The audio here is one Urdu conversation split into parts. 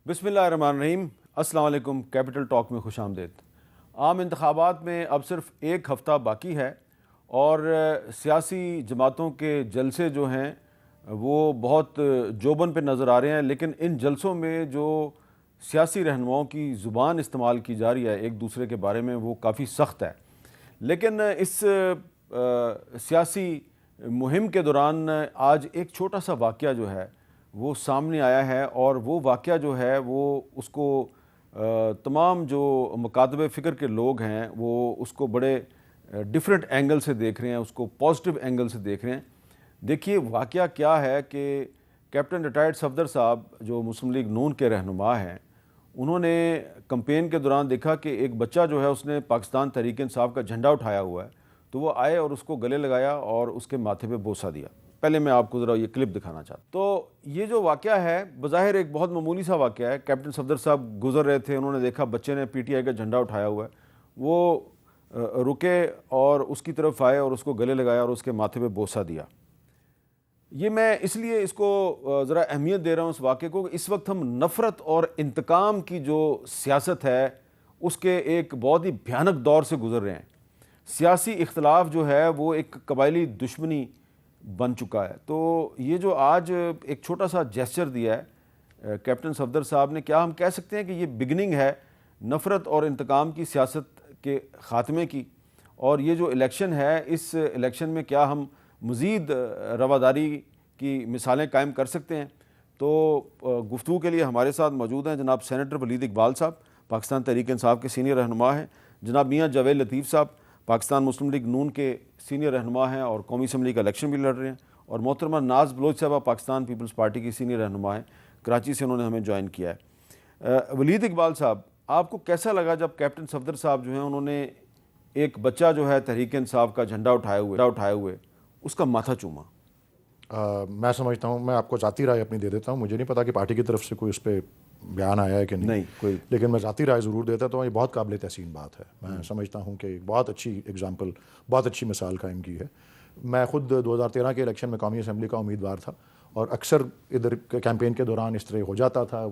بسم اللہ الرحمن الرحیم۔ السلام علیکم۔ کیپٹل ٹاک میں خوش آمدید۔ عام انتخابات میں اب صرف ایک ہفتہ باقی ہے اور سیاسی جماعتوں کے جلسے جو ہیں وہ بہت جوبن پہ نظر آ رہے ہیں، لیکن ان جلسوں میں جو سیاسی رہنماؤں کی زبان استعمال کی جا رہی ہے ایک دوسرے کے بارے میں وہ کافی سخت ہے۔ لیکن اس سیاسی مہم کے دوران آج ایک چھوٹا سا واقعہ جو ہے وہ سامنے آیا ہے، اور وہ واقعہ جو ہے وہ اس کو تمام جو مکاتب فکر کے لوگ ہیں وہ اس کو بڑے ڈیفرنٹ اینگل سے دیکھ رہے ہیں، اس کو پازیٹیو اینگل سے دیکھ رہے ہیں۔ دیکھیے واقعہ کیا ہے کہ کیپٹن ریٹائرڈ صفدر صاحب جو مسلم لیگ نون کے رہنما ہیں، انہوں نے کمپین کے دوران دیکھا کہ ایک بچہ جو ہے اس نے پاکستان تحریک انصاف کا جھنڈا اٹھایا ہوا ہے، تو وہ آئے اور اس کو گلے لگایا اور اس کے ماتھے پہ بوسہ دیا۔ پہلے میں آپ کو ذرا یہ کلپ دکھانا چاہتا ہوں۔ تو یہ جو واقعہ ہے بظاہر ایک بہت معمولی سا واقعہ ہے۔ کیپٹن صفدر صاحب گزر رہے تھے، انہوں نے دیکھا بچے نے پی ٹی آئی کا جھنڈا اٹھایا ہوا ہے، وہ رکے اور اس کی طرف آئے اور اس کو گلے لگایا اور اس کے ماتھے پہ بوسہ دیا۔ یہ میں اس لیے اس کو ذرا اہمیت دے رہا ہوں اس واقعے کو کہ اس وقت ہم نفرت اور انتقام کی جو سیاست ہے اس کے ایک بہت ہی بھیانک دور سے گزر رہے ہیں۔ سیاسی اختلاف جو ہے وہ ایک قبائلی دشمنی بن چکا ہے۔ تو یہ جو آج ایک چھوٹا سا جیسچر دیا ہے کیپٹن صفدر صاحب نے، کیا ہم کہہ سکتے ہیں کہ یہ بگننگ ہے نفرت اور انتقام کی سیاست کے خاتمے کی؟ اور یہ جو الیکشن ہے اس الیکشن میں کیا ہم مزید رواداری کی مثالیں قائم کر سکتے ہیں؟ تو گفتگو کے لیے ہمارے ساتھ موجود ہیں جناب سینیٹر ولید اقبال صاحب، پاکستان تحریک انصاف کے سینئر رہنما ہیں، جناب میاں جاوید لطیف صاحب پاکستان مسلم لیگ نون کے سینئر رہنما ہیں اور قومی اسمبلی کا الیکشن بھی لڑ رہے ہیں، اور محترمہ ناز بلوچ صاحبہ پاکستان پیپلز پارٹی کی سینئر رہنما ہیں، کراچی سے انہوں نے ہمیں جوائن کیا ہے۔ ولید اقبال صاحب، آپ کو کیسا لگا جب کیپٹن صفدر صاحب جو ہیں انہوں نے ایک بچہ جو ہے تحریک انصاف کا جھنڈا اٹھائے ہوئے اس کا ماتھا چوما؟ میں سمجھتا ہوں، میں آپ کو ذاتی رائے اپنی دے دیتا ہوں، مجھے نہیں پتا کہ پارٹی کی طرف سے کوئی اس پہ بیان آیا ہے کہ نہیں کوئی، لیکن میں ذاتی رائے ضرور دیتا تو یہ بہت قابل تحسین بات ہے۔ میں سمجھتا ہوں کہ ایک بہت اچھی ایگزامپل، بہت اچھی مثال قائم کی ہے۔ میں خود 2013 کے الیکشن میں قومی اسمبلی کا امیدوار تھا، اور اکثر ادھر کیمپین کے دوران اس طرح ہو جاتا تھا،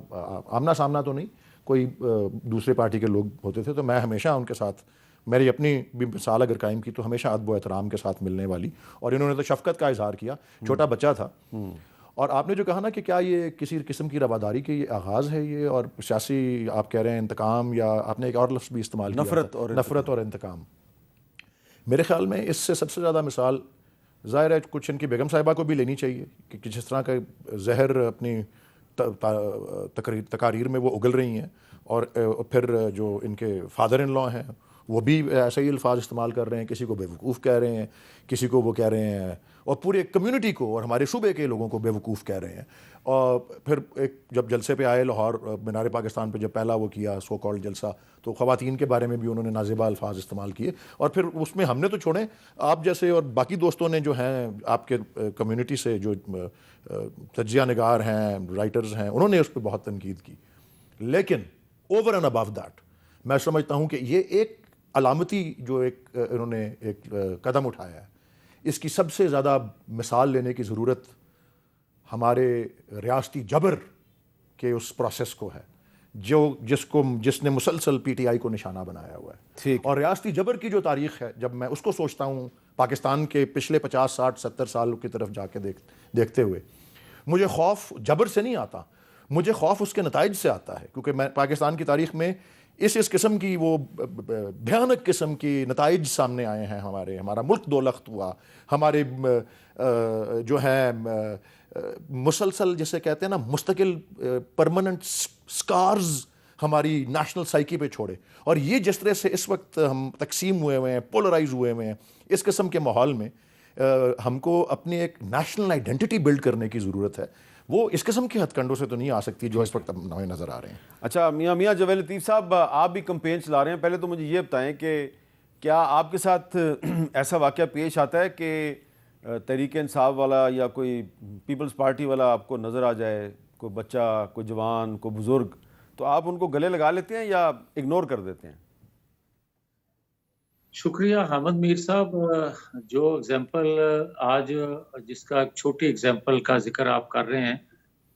آمنا سامنا تو نہیں، کوئی دوسرے پارٹی کے لوگ ہوتے تھے، تو میں ہمیشہ ان کے ساتھ، میری اپنی بھی مثال اگر قائم کی تو ہمیشہ ادب و احترام کے ساتھ ملنے والی، اور انہوں نے تو شفقت کا اظہار کیا، چھوٹا بچہ تھا۔ اور آپ نے جو کہا نا کہ کیا یہ کسی قسم کی رواداری کے یہ آغاز ہے، یہ اور سیاسی آپ کہہ رہے ہیں انتقام، یا آپ نے ایک اور لفظ بھی استعمال کیا نفرت اور انتقام، میرے خیال میں اس سے سب سے زیادہ مثال ظاہر ہے کچھ ان کی بیگم صاحبہ کو بھی لینی چاہیے کہ جس طرح کا زہر اپنی تقاریر میں وہ اگل رہی ہیں، اور پھر جو ان کے فادر ان لا ہیں وہ بھی ایسے ہی الفاظ استعمال کر رہے ہیں، کسی کو بے وقوف کہہ رہے ہیں، کسی کو وہ کہہ رہے ہیں، اور پورے کمیونٹی کو اور ہمارے صوبے کے لوگوں کو بے وقوف کہہ رہے ہیں۔ اور پھر ایک جب جلسے پہ آئے لاہور مینار پاکستان پہ، جب پہلا وہ کیا سو کالڈ جلسہ، تو خواتین کے بارے میں بھی انہوں نے نازیبا الفاظ استعمال کیے، اور پھر اس میں ہم نے تو چھوڑیں، آپ جیسے اور باقی دوستوں نے جو ہیں آپ کے کمیونٹی سے، جو تجزیہ نگار ہیں، رائٹرز ہیں، انہوں نے اس پہ بہت تنقید کی۔ لیکن اوور اینڈ ابو دیٹ میں سمجھتا ہوں کہ یہ ایک علامتی جو ایک انہوں نے ایک قدم اٹھایا ہے، اس کی سب سے زیادہ مثال لینے کی ضرورت ہمارے ریاستی جبر کے اس پروسیس کو ہے، جس نے مسلسل پی ٹی آئی کو نشانہ بنایا ہوا ہے۔ اور ریاستی جبر کی جو تاریخ ہے، جب میں اس کو سوچتا ہوں پاکستان کے پچھلے 50 60 70 سال کی طرف جا کے دیکھتے ہوئے، مجھے خوف جبر سے نہیں آتا، مجھے خوف اس کے نتائج سے آتا ہے، کیونکہ میں پاکستان کی تاریخ میں اس قسم کی وہ بھیانک قسم کی نتائج سامنے آئے ہیں، ہمارا ملک دو لخت ہوا، ہمارے جو ہیں مسلسل جسے کہتے ہیں نا مستقل پرماننٹ سکارز ہماری نیشنل سائیکی پہ چھوڑے، اور یہ جس طرح سے اس وقت ہم تقسیم ہوئے ہوئے ہیں، پولرائز ہوئے ہوئے ہیں، اس قسم کے ماحول میں ہم کو اپنی ایک نیشنل آئیڈینٹی بلڈ کرنے کی ضرورت ہے، وہ اس قسم کے ہتھ کنڈوں سے تو نہیں آ سکتی جو اس وقت ہمیں نظر آ رہے ہیں۔ اچھا میاں جاوید لطیف صاحب، آپ بھی کمپین چلا رہے ہیں، پہلے تو مجھے یہ بتائیں کہ کیا آپ کے ساتھ ایسا واقعہ پیش آتا ہے کہ تحریک انصاف والا یا کوئی پیپلز پارٹی والا آپ کو نظر آ جائے، کوئی بچہ، کوئی جوان، کوئی بزرگ، تو آپ ان کو گلے لگا لیتے ہیں یا اگنور کر دیتے ہیں؟ شکریہ حامد میر صاحب، جو اگزامپل آج جس کا چھوٹی اگزامپل کا ذکر آپ کر رہے ہیں،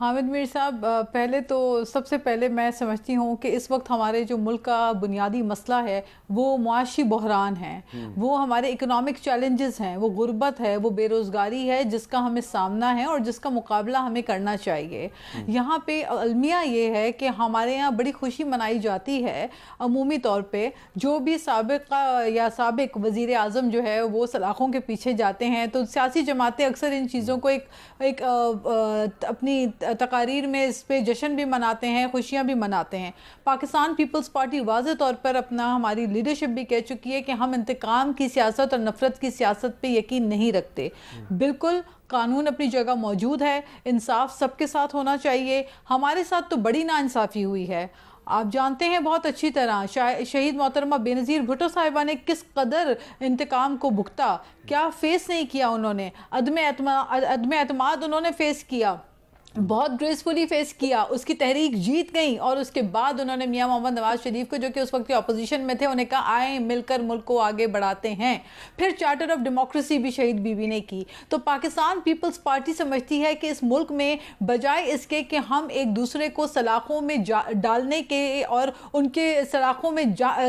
حامد میر صاحب، پہلے تو سب سے پہلے میں سمجھتی ہوں کہ اس وقت ہمارے جو ملک کا بنیادی مسئلہ ہے وہ معاشی بحران ہے، وہ ہمارے اکنامک چیلنجز ہیں، وہ غربت ہے، وہ بے روزگاری ہے جس کا ہمیں سامنا ہے اور جس کا مقابلہ ہمیں کرنا چاہیے۔ یہاں پہ المیہ یہ ہے کہ ہمارے یہاں بڑی خوشی منائی جاتی ہے عمومی طور پہ، جو بھی سابق وزیر اعظم جو ہے وہ سلاخوں کے پیچھے جاتے ہیں تو سیاسی جماعتیں اکثر ان چیزوں کو ایک اپنی تقاریر میں اس پہ جشن بھی مناتے ہیں، خوشیاں بھی مناتے ہیں۔ پاکستان پیپلز پارٹی واضح طور پر ہماری لیڈرشپ بھی کہہ چکی ہے کہ ہم انتقام کی سیاست اور نفرت کی سیاست پہ یقین نہیں رکھتے۔ بالکل قانون اپنی جگہ موجود ہے، انصاف سب کے ساتھ ہونا چاہیے۔ ہمارے ساتھ تو بڑی ناانصافی ہوئی ہے، آپ جانتے ہیں بہت اچھی طرح۔ شہید محترمہ بینظیر بھٹو صاحبہ نے کس قدر انتقام کو بھگتا، کیا فیس نہیں کیا انہوں نے، عدم اعتماد انہوں نے فیس کیا، بہت گریسفلی فیس کیا، اس کی تحریک جیت گئی، اور اس کے بعد انہوں نے میاں محمد نواز شریف کو جو کہ اس وقت کے اپوزیشن میں تھے انہیں کہا آئیں مل کر ملک کو آگے بڑھاتے ہیں۔ پھر چارٹر آف ڈیموکریسی بھی شہید بی بی نے کی۔ تو پاکستان پیپلز پارٹی سمجھتی ہے کہ اس ملک میں بجائے اس کے کہ ہم ایک دوسرے کو سلاخوں میں ڈالنے کے اور ان کے سلاخوں میں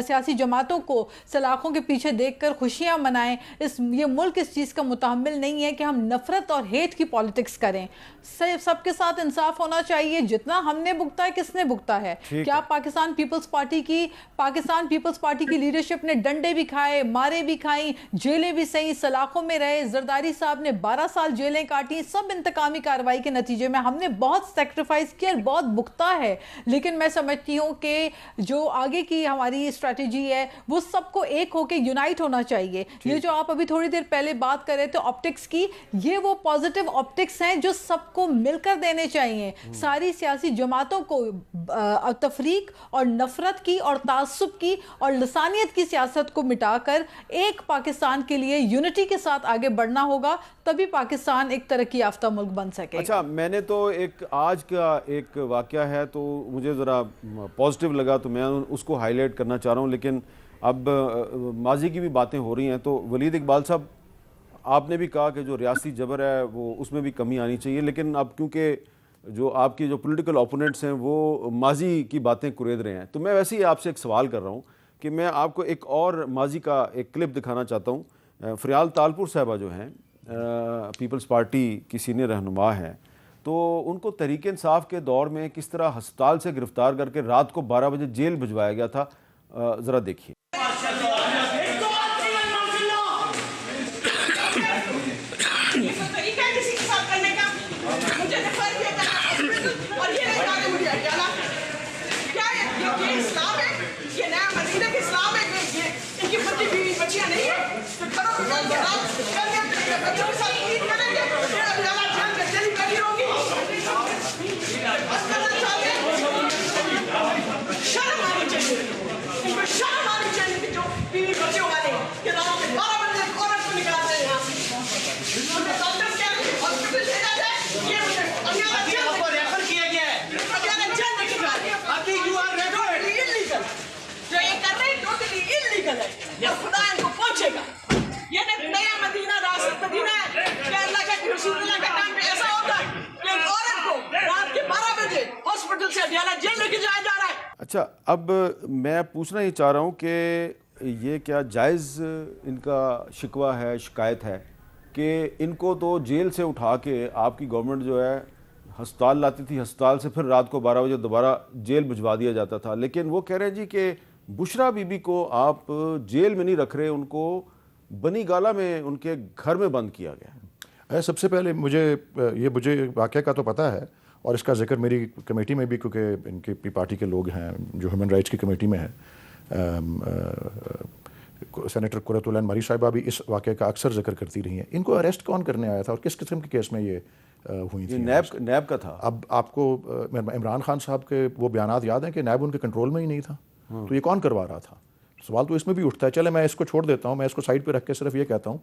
سیاسی جماعتوں کو سلاخوں کے پیچھے دیکھ کر خوشیاں منائیں، یہ ملک اس چیز کا متحمل نہیں ہے کہ ہم نفرت اور ہیٹ کی پالیٹکس کریں۔ سب کے ساتھ انصاف ہونا چاہیے، جتنا ہم نے بھگتا ہے کس نے بھگتا ہے؟ کیا پاکستان پیپلز پارٹی کی لیڈرشپ نے ڈنڈے بھی کھائے، مارے بھی کھائیں، جیلیں بھی سہیں، سلاخوں میں رہے؟ زرداری صاحب نے 12 سال جیلیں کاٹی، سب انتقامی کارروائی کے نتیجے میں ہم نے بہت سیکریفائز کیا اور بہت بھگتا ہے۔ لیکن میں سمجھتی ہوں کہ جو آگے کی ہماری اسٹریٹجی ہے وہ سب کو ایک ہو کے یونائٹ ہونا چاہیے۔ یہ جو آپ ابھی تھوڑی دیر پہلے بات کر رہے تھے آپٹکس کی، یہ وہ پازیٹیو آپٹکس ہیں جو سب کو مل کر دینے چاہیے۔ ساری سیاسی جماعتوں کو تفریق اور نفرت کی اور تعصب کی اور لسانیت کی سیاست کو مٹا کر ایک پاکستان کے لیے یونٹی کے ساتھ آگے بڑھنا ہوگا، تبھی پاکستان ایک ترقی یافتہ ملک بن سکے۔ اچھا، میں نے تو آج کا ایک واقعہ ہے تو مجھے ذرا پازیٹیو لگا تو میں اس کو ہائی لائٹ کرنا چاہ رہا ہوں، لیکن اب ماضی کی بھی باتیں ہو رہی ہیں تو ولید اقبال صاحب آپ نے بھی کہا کہ جو ریاستی جبر ہے وہ اس میں بھی کمی آنی چاہیے، لیکن اب کیونکہ جو آپ کی جو پولیٹیکل اوپوننٹس ہیں وہ ماضی کی باتیں کرید رہے ہیں تو میں ویسے ہی آپ سے ایک سوال کر رہا ہوں کہ میں آپ کو ایک اور ماضی کا ایک کلپ دکھانا چاہتا ہوں۔ فریال تالپور صاحبہ جو ہیں پیپلز پارٹی کی سینئر رہنما ہیں، تو ان کو تحریک انصاف کے دور میں کس طرح ہسپتال سے گرفتار کر کے رات کو 12 بجے جیل بھجوایا گیا تھا، ذرا دیکھیے۔ اچھا، اب میں پوچھنا یہ چاہ رہا ہوں کہ یہ کیا جائز ان کا شکوہ ہے، شکایت ہے کہ ان کو تو جیل سے اٹھا کے آپ کی گورنمنٹ جو ہے ہسپتال لاتی تھی، ہسپتال سے پھر رات کو 12 بجے دوبارہ جیل بھجوا دیا جاتا تھا، لیکن وہ کہہ رہے ہیں جی کہ بشرا بی بی کو آپ جیل میں نہیں رکھ رہے، ان کو بنی گالہ میں ان کے گھر میں بند کیا گیا ہے۔ سب سے پہلے مجھے واقعہ کا تو پتہ ہے اور اس کا ذکر میری کمیٹی میں بھی، کیونکہ ان کی پارٹی کے لوگ ہیں جو ہیومن رائٹس کی کمیٹی میں ہے، سینیٹر قرۃ العین مری صاحبہ بھی اس واقعے کا اکثر ذکر کرتی رہی ہیں۔ ان کو اریسٹ کون کرنے آیا تھا اور کس قسم کے کیس میں یہ ہوئی تھی؟ نیب کا تھا۔ اب آپ کو عمران خان صاحب کے وہ بیانات یاد ہیں کہ نیب ان کے کنٹرول میں ہی نہیں تھا، تو یہ کون کروا رہا تھا؟ سوال تو اس میں بھی اٹھتا ہے۔ چلے میں اس کو چھوڑ دیتا ہوں، میں اس کو سائڈ پہ رکھ کے صرف یہ کہتا ہوں،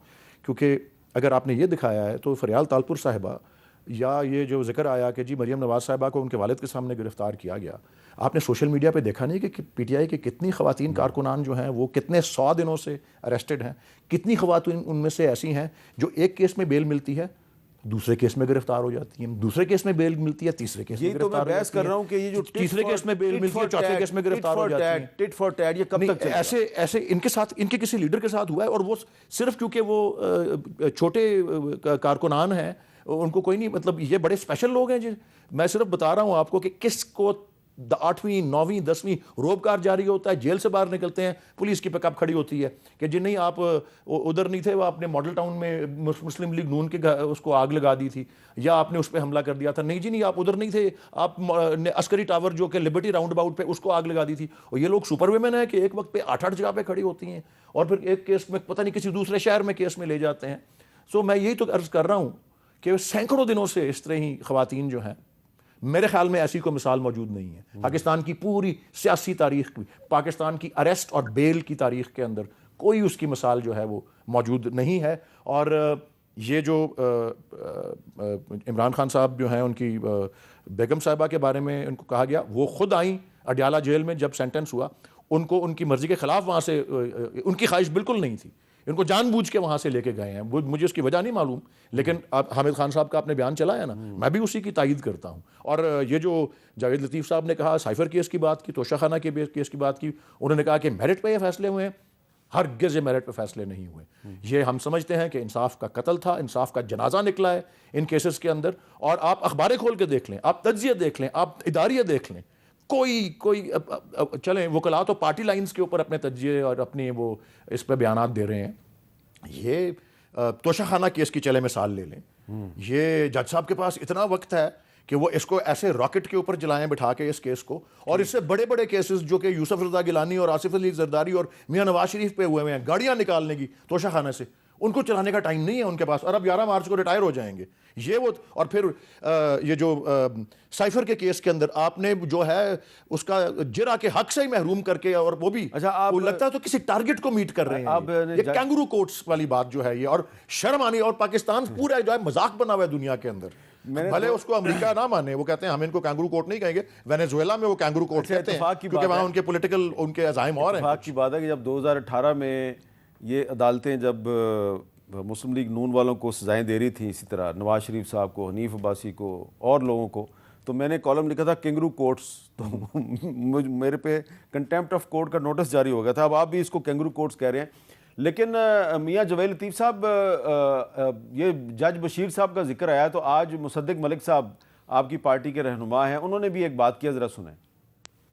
کیونکہ اگر آپ نے یہ دکھایا ہے تو فریال تالپور صاحبہ یا یہ جو ذکر آیا کہ جی مریم نواز صاحبہ کو ان کے والد کے سامنے گرفتار کیا گیا، آپ نے سوشل میڈیا پہ دیکھا نہیں کہ پی ٹی آئی کی کتنی خواتین کارکنان جو ہیں وہ کتنے 100 دنوں سے اریسٹڈ ہیں، کتنی خواتین ان میں سے ایسی ہیں جو ایک کیس میں بیل ملتی ہے دوسرے کیس میں گرفتار ہو جاتی ہیں، دوسرے کیس میں بیل ملتی ہے، تیسرے کیس میں یہ تو میں گرفتار ہو بحث جاتی کر رہا ہوں کہ یہ جو تیسرے کیس میں بیل ملتی ہے، چوتھے کیس میں گرفتار ہو جاتی ہیں. ٹٹ فار ٹیٹ یہ کب تک چلے گا؟ ایسے ان کے ساتھ، ان کے کسی لیڈر کے ساتھ ہوا ہے، اور وہ صرف کیونکہ وہ چھوٹے کارکنان ہیں ان کو کوئی نہیں، مطلب یہ بڑے اسپیشل لوگ ہیں جی. میں صرف بتا رہا ہوں آپ کو کہ کس کو 8ویں 9ویں 10ویں روبکار جاری ہوتا ہے، جیل سے باہر نکلتے ہیں، پولیس کی پک اپ کھڑی ہوتی ہے کہ جی نہیں آپ ادھر نہیں تھے، وہ آپ نے ماڈل ٹاؤن میں مسلم لیگ نون کے اس کو آگ لگا دی تھی، یا آپ نے اس پہ حملہ کر دیا تھا، نہیں جی نہیں آپ ادھر نہیں تھے، آپ عسکری ٹاور جو کہ لبرٹی راؤنڈ اباؤٹ پہ اس کو آگ لگا دی تھی. اور یہ لوگ سپر ویمن ہیں کہ ایک وقت پہ 8 جگہ پہ کھڑی ہوتی ہیں اور پھر ایک کیس میں پتہ نہیں کسی دوسرے شہر میں کیس میں لے جاتے ہیں. سو میں یہی تو عرض کر رہا ہوں کہ سینکڑوں دنوں سے اس طرح ہی خواتین جو ہیں، میرے خیال میں ایسی کوئی مثال موجود نہیں ہے پاکستان کی پوری سیاسی تاریخ، پاکستان کی اریسٹ اور بیل کی تاریخ کے اندر کوئی اس کی مثال جو ہے وہ موجود نہیں ہے. اور یہ جو عمران خان صاحب جو ہیں، ان کی بیگم صاحبہ کے بارے میں ان کو کہا گیا، وہ خود آئیں اڈیالہ جیل میں جب سینٹنس ہوا، ان کو ان کی مرضی کے خلاف وہاں سے، ان کی خواہش بالکل نہیں تھی، ان کو جان بوجھ کے وہاں سے لے کے گئے ہیں. مجھے اس کی وجہ نہیں معلوم، لیکن حامد خان صاحب کا آپ نے بیان چلایا نا، میں بھی اسی کی تائید کرتا ہوں. اور یہ جو جاوید لطیف صاحب نے کہا سائفر کیس کی بات کی، توشہ خانہ کے کیس کی بات کی، انہوں نے کہا کہ میرٹ پہ یہ فیصلے ہوئے ہیں. ہرگز یہ میرٹ پہ فیصلے نہیں ہوئے. یہ ہم سمجھتے ہیں کہ انصاف کا قتل تھا، انصاف کا جنازہ نکلا ہے ان کیسز کے اندر. اور آپ اخباریں کھول کے دیکھ لیں، آپ تجزیے دیکھ لیں، آپ اداریہ دیکھ لیں، کوئی چلیں وکلاء تو پارٹی لائنز کے اوپر اپنے تجزیے اور اپنے وہ اس پہ بیانات دے رہے ہیں. یہ توشہ خانہ کیس کی چلے مثال لے لیں، یہ جج صاحب کے پاس اتنا وقت ہے کہ وہ اس کو ایسے راکٹ کے اوپر جلائیں بٹھا کے اس کیس کو، اور اس سے بڑے بڑے کیسز جو کہ یوسف رضا گیلانی اور آصف علی زرداری اور میاں نواز شریف پہ ہوئے ہیں، گاڑیاں نکالنے کی توشہ خانہ سے، ان کو چلانے کا ٹائم نہیں ہے ان کے پاس، اور اب 11 مارچ کو ریٹائر ہو جائیں گے. یہ وہ، اور پھر یہ جو سائفر کے کیس کے اندر آپ نے جو ہے اس کا جرا کے حق سے ہی محروم کر کے، اور وہ بھی آپ لگتا ہے تو کسی ٹارگٹ کو میٹ کر رہے ہیں. یہ کینگرو کوٹس والی بات جو ہے یہ، اور شرم آنی، اور پاکستان پورا جو ہے مذاق بنا ہوا ہے دنیا کے اندر. بھلے اس کو امریکہ نہ مانے، وہ کہتے ہیں ہم ان کو کینگرو کوٹ نہیں کہیں گے، وینیزویلا میں وہ کینگرو کوٹ کہتے ہیں کیونکہ وہاں ان کے پولیٹیکل ان کے عزائم اور ہیں. اتفاق کی بات ہے کہ جب 2018 میں یہ عدالتیں جب مسلم لیگ نون والوں کو سزائیں دے رہی تھیں، اسی طرح نواز شریف صاحب کو، حنیف عباسی کو اور لوگوں کو، تو میں نے کالم لکھا تھا کینگرو کوٹس، تو میرے پہ کنٹیمپٹ آف کورٹ کا نوٹس جاری ہو گیا تھا. اب آپ بھی اس کو کینگرو کوٹس کہہ رہے ہیں. لیکن میاں جاوید لطیف صاحب، یہ جج بشیر صاحب کا ذکر آیا، تو آج مصدق ملک صاحب آپ کی پارٹی کے رہنما ہیں، انہوں نے بھی ایک بات کیا، ذرا سنیں.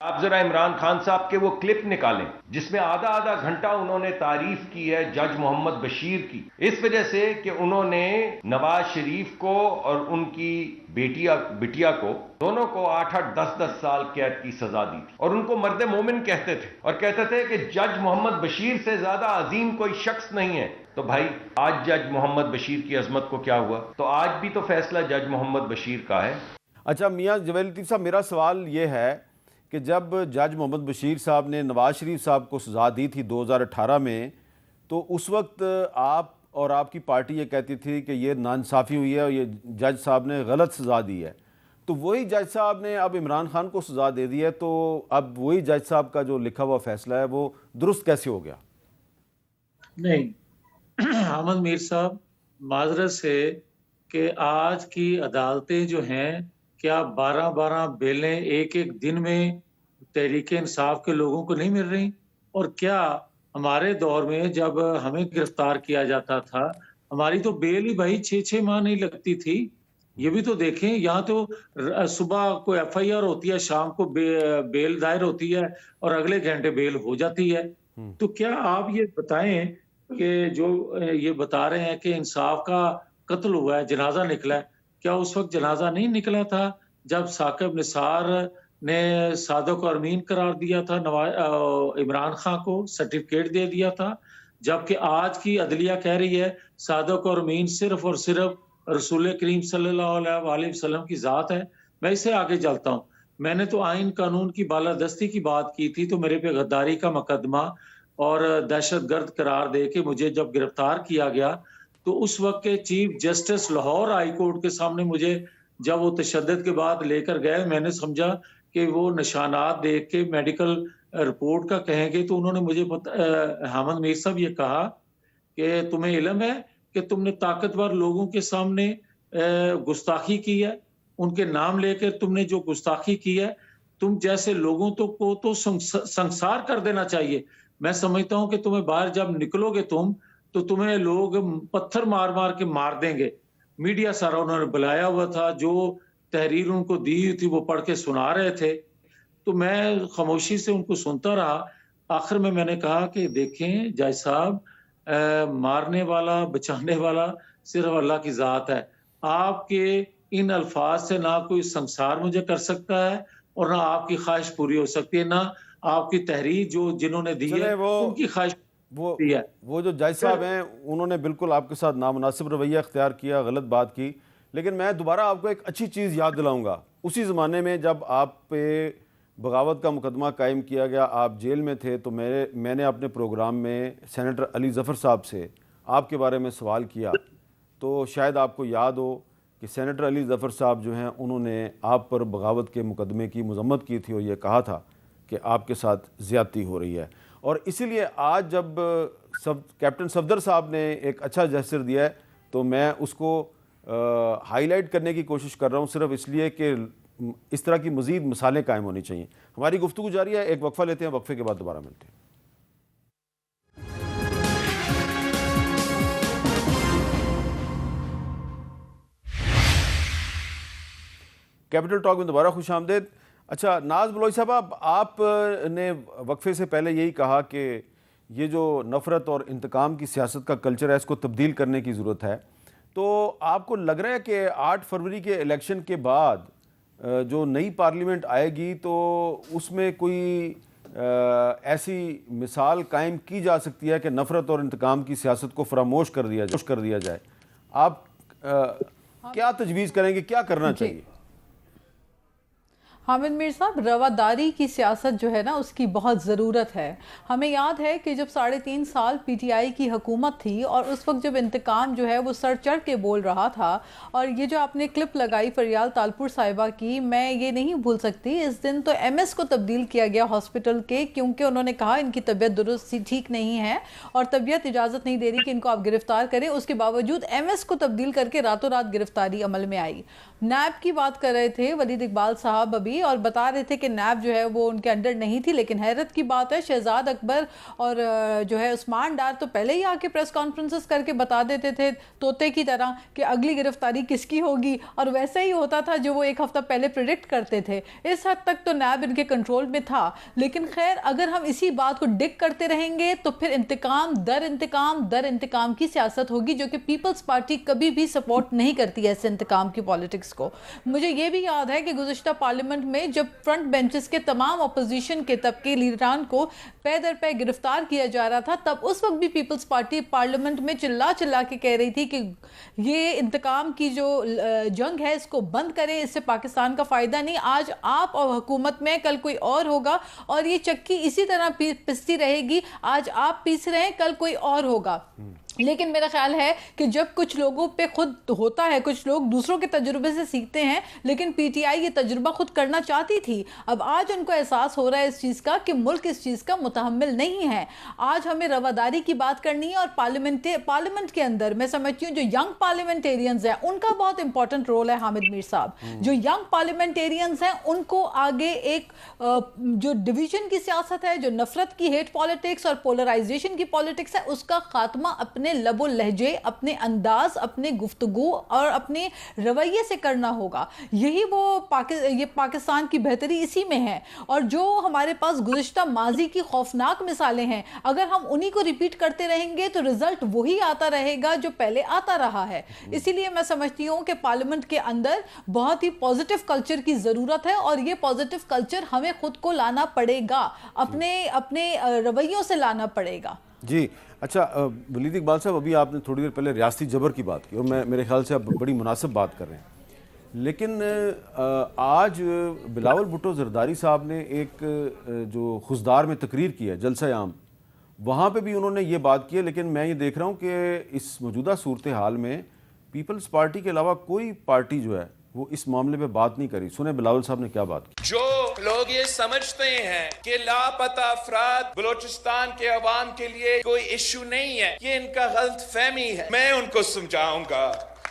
آپ ذرا عمران خان صاحب کے وہ کلپ نکالیں جس میں آدھا گھنٹہ انہوں نے تعریف کی ہے جج محمد بشیر کی، اس وجہ سے کہ انہوں نے نواز شریف کو اور ان کی بٹیا کو، دونوں کو 8 10 سال قید کی سزا دی تھی، اور ان کو مرد مومن کہتے تھے، اور کہتے تھے کہ جج محمد بشیر سے زیادہ عظیم کوئی شخص نہیں ہے. تو بھائی آج جج محمد بشیر کی عظمت کو کیا ہوا؟ تو آج بھی تو فیصلہ جج محمد بشیر کا ہے. اچھا میاں جاوید لطیف صاحب، میرا سوال یہ ہے کہ جب جج محمد بشیر صاحب نے نواز شریف صاحب کو سزا دی تھی 2018 میں، تو اس وقت آپ اور آپ کی پارٹی یہ کہتی تھی کہ یہ ناانصافی ہوئی ہے اور یہ جج صاحب نے غلط سزا دی ہے. تو وہی جج صاحب نے اب عمران خان کو سزا دے دی ہے، تو اب وہی جج صاحب کا جو لکھا ہوا فیصلہ ہے وہ درست کیسے ہو گیا؟ نہیں احمد میر صاحب، معذرت سے کہ آج کی عدالتیں جو ہیں، کیا 12 بیلیں ایک دن میں تحریک انصاف کے لوگوں کو نہیں مل رہی؟ اور کیا ہمارے دور میں جب ہمیں گرفتار کیا جاتا تھا، ہماری تو بیل ہی بھائی 6 ماہ نہیں لگتی تھی. یہ بھی تو دیکھیں، یہاں تو صبح کو ایف آئی آر ہوتی ہے، شام کو بیل دائر ہوتی ہے، اور اگلے گھنٹے بیل ہو جاتی ہے. تو کیا آپ یہ بتائیں کہ جو یہ بتا رہے ہیں کہ انصاف کا قتل ہوا ہے، جنازہ نکلا ہے، کیا اس وقت جنازہ نہیں نکلا تھا جب ثاقب نثار نے صادق اور امین قرار دیا تھا، عمران خان کو سرٹیفکیٹ دے دیا تھا؟ جبکہ آج کی عدلیہ کہہ رہی ہے صادق اور امین صرف اور صرف رسول کریم صلی اللہ علیہ وسلم کی ذات ہے. میں اسے آگے چلتا ہوں. میں نے تو آئین قانون کی بالادستی کی بات کی تھی، تو میرے پہ غداری کا مقدمہ اور دہشت گرد قرار دے کے مجھے جب گرفتار کیا گیا، تو اس وقت کے chief justice Lahore high court کے سامنے مجھے جب وہ تشدد کے بعد لے کر گئے، میں نے سمجھا کہ وہ نشانات دیکھ کے میڈیکل رپورٹ کا کہیں گے، تو انہوں نے مجھے حامد میر صاحب یہ کہا کہ تمہیں علم ہے کہ تم نے طاقتور لوگوں کے سامنے گستاخی کی ہے, ان کے نام لے کر تم نے جو گستاخی کی ہے, تم جیسے لوگوں کو تو سنسار کر دینا چاہیے. میں سمجھتا ہوں کہ تمہیں باہر جب نکلو گے تم تو تمہیں لوگ پتھر مار مار کے مار دیں گے. میڈیا سارا انہوں نے بلایا ہوا تھا, جو تحریر ان کو دی ہوئی تھی وہ پڑھ کے سنا رہے تھے, تو میں خاموشی سے ان کو سنتا رہا. آخر میں نے کہا کہ دیکھیں جج صاحب, مارنے والا بچانے والا صرف اللہ کی ذات ہے. آپ کے ان الفاظ سے نہ کوئی سنسار مجھے کر سکتا ہے اور نہ آپ کی خواہش پوری ہو سکتی ہے, نہ آپ کی تحریر جو جنہوں نے دی ہے ان کی خواہش دی ہے. وہ جو جج صاحب ہیں انہوں نے بالکل آپ کے ساتھ نامناسب رویہ اختیار کیا, غلط بات کی. لیکن میں دوبارہ آپ کو ایک اچھی چیز یاد دلاؤں گا. اسی زمانے میں جب آپ پہ بغاوت کا مقدمہ قائم کیا گیا, آپ جیل میں تھے, تو میں نے اپنے پروگرام میں سینیٹر علی ظفر صاحب سے آپ کے بارے میں سوال کیا. تو شاید آپ کو یاد ہو کہ سینیٹر علی ظفر صاحب جو ہیں انہوں نے آپ پر بغاوت کے مقدمے کی مذمت کی تھی اور یہ کہا تھا کہ آپ کے ساتھ زیادتی ہو رہی ہے. اور اسی لیے آج جب کیپٹن صفدر صاحب نے ایک اچھا جسر دیا ہے تو میں اس کو ہائی لائٹ کرنے کی کوشش کر رہا ہوں, صرف اس لیے کہ اس طرح کی مزید مثالیں قائم ہونی چاہیے. ہماری گفتگو جاری ہے, ایک وقفہ لیتے ہیں, وقفے کے بعد دوبارہ ملتے ہیں. کیپٹل ٹاک میں دوبارہ خوش آمدید. اچھا ناز بلوچ صاحب, آپ نے وقفے سے پہلے یہی کہا کہ یہ جو نفرت اور انتقام کی سیاست کا کلچر ہے اس کو تبدیل کرنے کی ضرورت ہے. تو آپ کو لگ رہا ہے کہ 8 فروری کے الیکشن کے بعد جو نئی پارلیمنٹ آئے گی تو اس میں کوئی ایسی مثال قائم کی جا سکتی ہے کہ نفرت اور انتقام کی سیاست کو فراموش کر دیا جائے؟ آپ کیا تجویز کریں گے, کیا کرنا چاہیے؟ حامد میر صاحب, رواداری کی سیاست جو ہے نا اس کی بہت ضرورت ہے. ہمیں یاد ہے کہ جب 3.5 سال پی ٹی آئی کی حکومت تھی اور اس وقت جب انتقام جو ہے وہ سر چڑھ کے بول رہا تھا, اور یہ جو آپ نے کلپ لگائی فریال تالپور صاحبہ کی, میں یہ نہیں بھول سکتی. اس دن تو ایم ایس کو تبدیل کیا گیا ہاسپٹل کے, کیونکہ انہوں نے کہا ان کی طبیعت درست ٹھیک نہیں ہے اور طبیعت اجازت نہیں دے رہی کہ ان کو آپ گرفتار کریں. اس کے باوجود ایم ایس کو تبدیل کر کے راتوں رات گرفتاری عمل میں آئی. نیب کی بات کر رہے تھے ولید اقبال صاحب ابھی, اور بتا رہے تھے کہ نیب جو ہے وہ ان کے انڈر نہیں تھی. لیکن حیرت کی بات ہے شہزاد اکبر اور جو ہے عثمان ڈار تو پہلے ہی آ کے پریس کانفرنسز کر کے بتا دیتے تھے طوطے کی طرح کہ اگلی گرفتاری کس کی ہوگی, اور ویسے ہی ہوتا تھا جو وہ ایک ہفتہ پہلے پریڈکٹ کرتے تھے. اس حد تک تو نیب ان کے کنٹرول میں تھا. لیکن خیر, اگر ہم اسی بات کو ڈگ کرتے رہیں گے تو پھر انتقام در انتقام کی سیاست ہوگی, جو کہ پیپلز پارٹی کبھی بھی سپورٹ نہیں کرتی ایسے انتقام کی پالیٹکس کو. مجھے یہ بھی یاد ہے کہ گزشتہ پارلیمنٹ میں جب فرنٹ بینچز کے تمام اپوزیشن کے طبقے لیڈران کو پے در پے گرفتار کیا جا رہا تھا, تب اس وقت بھی پیپلز پارٹی پارلیمنٹ میں چلا کے کہہ رہی تھی کہ یہ انتقام کی جو جنگ ہے اس کو بند کریں, اس سے پاکستان کا فائدہ نہیں. آج آپ اور حکومت میں, کل کوئی اور ہوگا, اور یہ چکی اسی طرح پستی رہے گی. آج آپ پیس رہے ہیں, کل کوئی اور ہوگا. لیکن میرا خیال ہے کہ جب کچھ لوگوں پہ خود ہوتا ہے, کچھ لوگ دوسروں کے تجربے سے سیکھتے ہیں, لیکن پی ٹی آئی یہ تجربہ خود کرنا چاہتی تھی. اب آج ان کو احساس ہو رہا ہے اس چیز کا کہ ملک اس چیز کا متحمل نہیں ہے. آج ہمیں رواداری کی بات کرنی ہے, اور پارلیمنٹ کے اندر میں سمجھتی ہوں جو ینگ پارلیمنٹیرینز ہیں ان کا بہت امپورٹنٹ رول ہے. حامد میر صاحب, جو ینگ پارلیمنٹیرینز ہیں ان کو آگے ایک جو ڈویژن کی سیاست ہے, جو نفرت کی ہیٹ پالیٹکس اور پولرائزیشن کی پالیٹکس ہے, اس کا خاتمہ اپنے لب و لہجے, اپنے انداز, اپنے گفتگو اور اپنے رویے سے کرنا ہوگا. یہی وہ یہ پاکستان کی بہتری اسی میں ہے. اور جو ہمارے پاس گزشتہ ماضی کی خوفناک مثالیں ہیں, اگر ہم انہی کو ریپیٹ کرتے رہیں گے تو رزلٹ وہی آتا رہے گا جو پہلے آتا رہا ہے. اسی لیے میں سمجھتی ہوں کہ پارلیمنٹ کے اندر بہت ہی پازیٹیو کلچر کی ضرورت ہے, اور یہ پازیٹیو کلچر ہمیں خود کو لانا پڑے گا, اپنے رویوں سے لانا پڑے گا. جی اچھا ولید اقبال صاحب, ابھی آپ نے تھوڑی دیر پہلے ریاستی جبر کی بات کی, اور میرے خیال سے آپ بڑی مناسب بات کر رہے ہیں. لیکن آج بلاول بھٹو زرداری صاحب نے ایک جو خزدار میں تقریر کی ہے, جلسہ عام, وہاں پہ بھی انہوں نے یہ بات کی ہے. لیکن میں یہ دیکھ رہا ہوں کہ اس موجودہ صورتحال میں پیپلز پارٹی کے علاوہ کوئی پارٹی جو ہے وہ اس معاملے پہ بات نہیں کری. سنیں بلاول صاحب نے کیا بات کی. جو لوگ یہ سمجھتے ہیں کہ لاپتہ افراد بلوچستان کے عوام کے لیے کوئی ایشو نہیں ہے, یہ ان کا غلط فہمی ہے. میں ان کو سمجھاؤں گا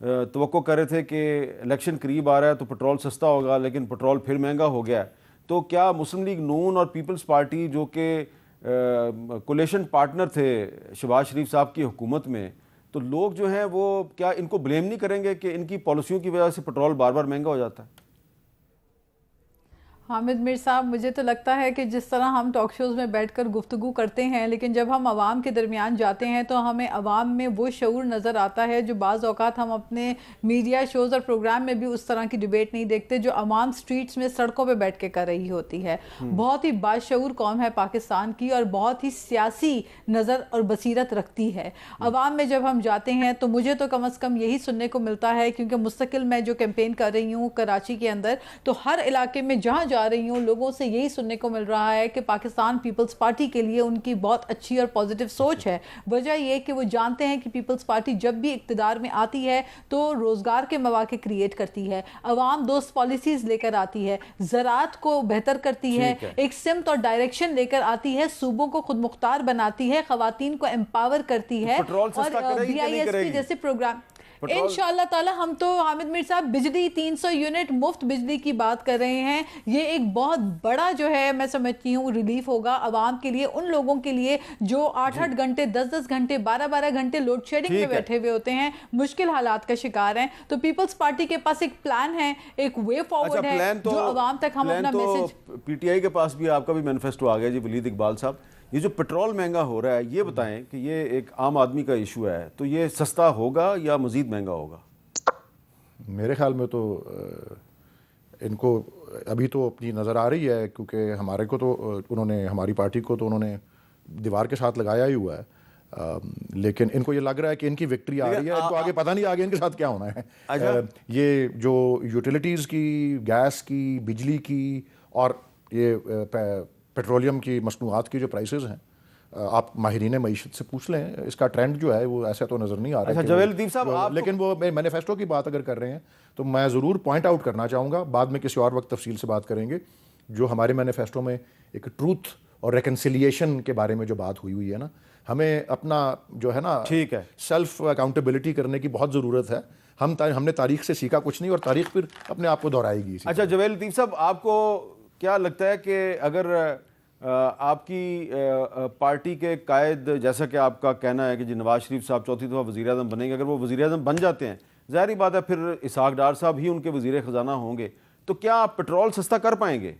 توقع کر رہے تھے کہ الیکشن قریب آ رہا ہے تو پٹرول سستا ہوگا، لیکن پٹرول پھر مہنگا ہو گیا ہے. تو کیا مسلم لیگ نون اور پیپلز پارٹی جو کہ کولیشن پارٹنر تھے شہباز شریف صاحب کی حکومت میں، تو لوگ جو ہیں وہ کیا ان کو بلیم نہیں کریں گے کہ ان کی پالیسیوں کی وجہ سے پٹرول بار بار مہنگا ہو جاتا ہے؟ حامد میر صاحب، مجھے تو لگتا ہے کہ جس طرح ہم ٹاک شوز میں بیٹھ کر گفتگو کرتے ہیں، لیکن جب ہم عوام کے درمیان جاتے ہیں تو ہمیں عوام میں وہ شعور نظر آتا ہے جو بعض اوقات ہم اپنے میڈیا شوز اور پروگرام میں بھی اس طرح کی ڈیبیٹ نہیں دیکھتے جو عوام سٹریٹس میں سڑکوں پہ بیٹھ کے کر رہی ہوتی ہے. بہت ہی باشعور قوم ہے پاکستان کی، اور بہت ہی سیاسی نظر اور بصیرت رکھتی ہے. عوام میں جب ہم جاتے ہیں تو مجھے تو کم از کم یہی سننے کو ملتا ہے، کیونکہ مستقل میں جو کیمپین کر رہی ہوں کراچی کے اندر، تو ہر علاقے میں جہاں جا رہی ہوں لوگوں سے یہی سننے کو مل رہا ہے کہ پاکستان پیپلز پارٹی کے لیے ان کی بہت اچھی اور پازیٹیو سوچ ہے. وجہ یہ کہ وہ جانتے ہیں کہ پیپلز پارٹی جب بھی اقتدار میں آتی ہے تو روزگار کے مواقع کریٹ کرتی ہے، عوام دوست پالیسیز لے کر آتی ہے، زراعت کو بہتر کرتی ہے، ایک سمت اور ڈائریکشن لے کر آتی ہے، صوبوں کو خود مختار بناتی ہے، خواتین کو امپاور کرتی ہے، اور BISP جیسے پروگرام انشاءاللہ تعالی. ہم تو حامد میر صاحب بجلی 300 یونٹ مفت بجلی کی بات کر رہے ہیں. یہ ایک بہت بڑا جو ہے میں سمجھتی ہوں ریلیف ہوگا عوام کے لیے، ان لوگوں کے لیے جو 8-8 گھنٹے 10-10 گھنٹے 12-12 گھنٹے لوڈ شیڈنگ میں بیٹھے ہوئے ہوتے ہیں، مشکل حالات کا شکار ہیں. تو پیپلز پارٹی کے پاس ایک پلان ہے، ایک وے فارورڈ ہے جو عوام تک ہم اپنا میسج. PTI کے پاس بھی آپ کا بھی مینیفیسٹو آ گیا جی. ولید اقبال صاحب، یہ جو پٹرول مہنگا ہو رہا ہے، یہ بتائیں کہ یہ ایک عام آدمی کا ایشو ہے، تو یہ سستا ہوگا یا مزید مہنگا ہوگا؟ میرے خیال میں تو ان کو ابھی تو اپنی نظر آ رہی ہے، کیونکہ ہمارے کو تو انہوں نے، ہماری پارٹی کو تو انہوں نے دیوار کے ساتھ لگایا ہی ہوا ہے، لیکن ان کو یہ لگ رہا ہے کہ ان کی وکٹری آ رہی ہے. ان کو آگے پتہ نہیں آگے ان کے ساتھ کیا ہونا ہے. یہ جو یوٹیلیٹیز کی، گیس کی، بجلی کی اور یہ پیٹرولیم کی مصنوعات کی جو پرائسز ہیں، آپ ماہرین معیشت سے پوچھ لیں، اس کا ٹرینڈ جو ہے وہ ایسا تو نظر نہیں آ رہا ہے. جویل لطیف صاحب، لیکن وہ مینیفیسٹو کی بات اگر کر رہے ہیں تو میں ضرور پوائنٹ آؤٹ کرنا چاہوں گا، بعد میں کسی اور وقت تفصیل سے بات کریں گے. جو ہمارے مینیفیسٹو میں ایک ٹروتھ اور ریکنسیلیشن کے بارے میں جو بات ہوئی ہے نا، ہمیں اپنا جو ہے نا سیلف اکاؤنٹیبلٹی کرنے کی بہت ضرورت ہے. ہم نے تاریخ سے سیکھا کچھ نہیں، اور تاریخ پھر اپنے آپ کو دہرائے گی. اچھا جویل لطیف صاحب، آپ کو کیا لگتا ہے کہ اگر آپ کی پارٹی کے قائد، جیسا کہ آپ کا کہنا ہے کہ جی نواز شریف صاحب چوتھی دفعہ وزیر اعظم بنیں گے، اگر وہ وزیر اعظم بن جاتے ہیں، ظاہری بات ہے پھر اسحاق ڈار صاحب ہی ان کے وزیر خزانہ ہوں گے، تو کیا آپ پٹرول سستا کر پائیں گے؟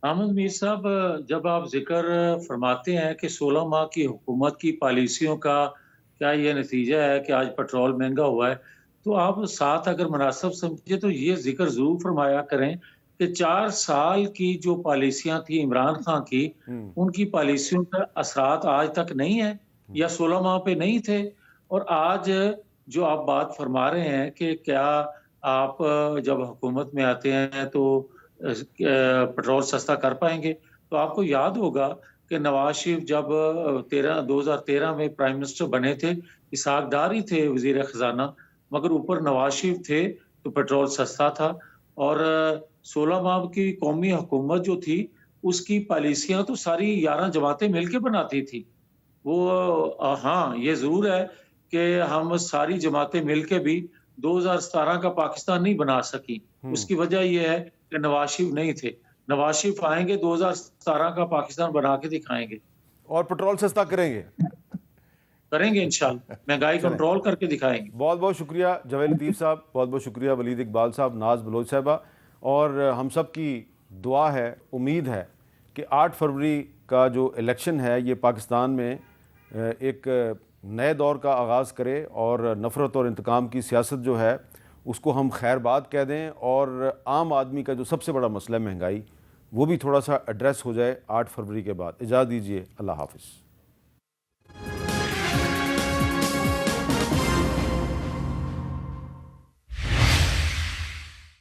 احمد میر صاحب، جب آپ ذکر فرماتے ہیں کہ 16 ماہ کی حکومت کی پالیسیوں کا کیا یہ نتیجہ ہے کہ آج پٹرول مہنگا ہوا ہے، تو آپ ساتھ اگر مناسب سمجھے تو یہ ذکر ضرور فرمایا کریں کہ 4 سال کی جو پالیسیاں تھیں عمران خان کی، ان کی پالیسیوں کا اثرات آج تک نہیں ہیں یا 16 ماہ پہ نہیں تھے. اور آج جو آپ بات فرما رہے ہیں کہ کیا آپ جب حکومت میں آتے ہیں تو پٹرول سستا کر پائیں گے، تو آپ کو یاد ہوگا کہ نواز شریف جب 2013 میں پرائم منسٹر بنے تھے، اسحاق ڈار ہی تھے وزیر خزانہ، مگر اوپر نواز شریف تھے تو پٹرول سستا تھا. اور 16 ماہ کی قومی حکومت جو تھی اس کی پالیسیاں تو ساری 11 جماعتیں مل کے بناتی تھی. وہ ہاں یہ ضرور ہے کہ ہم ساری جماعتیں مل کے بھی 2017 کا پاکستان نہیں بنا سکی. اس کی وجہ یہ ہے کہ نواز شریف نہیں تھے. نواز شریف آئیں گے 2017 کا پاکستان بنا کے دکھائیں گے اور پٹرول سستا کریں گے انشاءاللہ، مہنگائی کنٹرول کر کے دکھائیں گے. بہت بہت شکریہ جویل لطیف صاحب، بہت بہت شکریہ ولید اقبال صاحب، ناز بلوچ صاحبہ. اور ہم سب کی دعا ہے، امید ہے کہ 8 فروری کا جو الیکشن ہے یہ پاکستان میں ایک نئے دور کا آغاز کرے، اور نفرت اور انتقام کی سیاست جو ہے اس کو ہم خیر بات کہہ دیں، اور عام آدمی کا جو سب سے بڑا مسئلہ ہے مہنگائی، وہ بھی تھوڑا سا ایڈریس ہو جائے 8 فروری کے بعد. اجازت دیجیے، اللہ حافظ.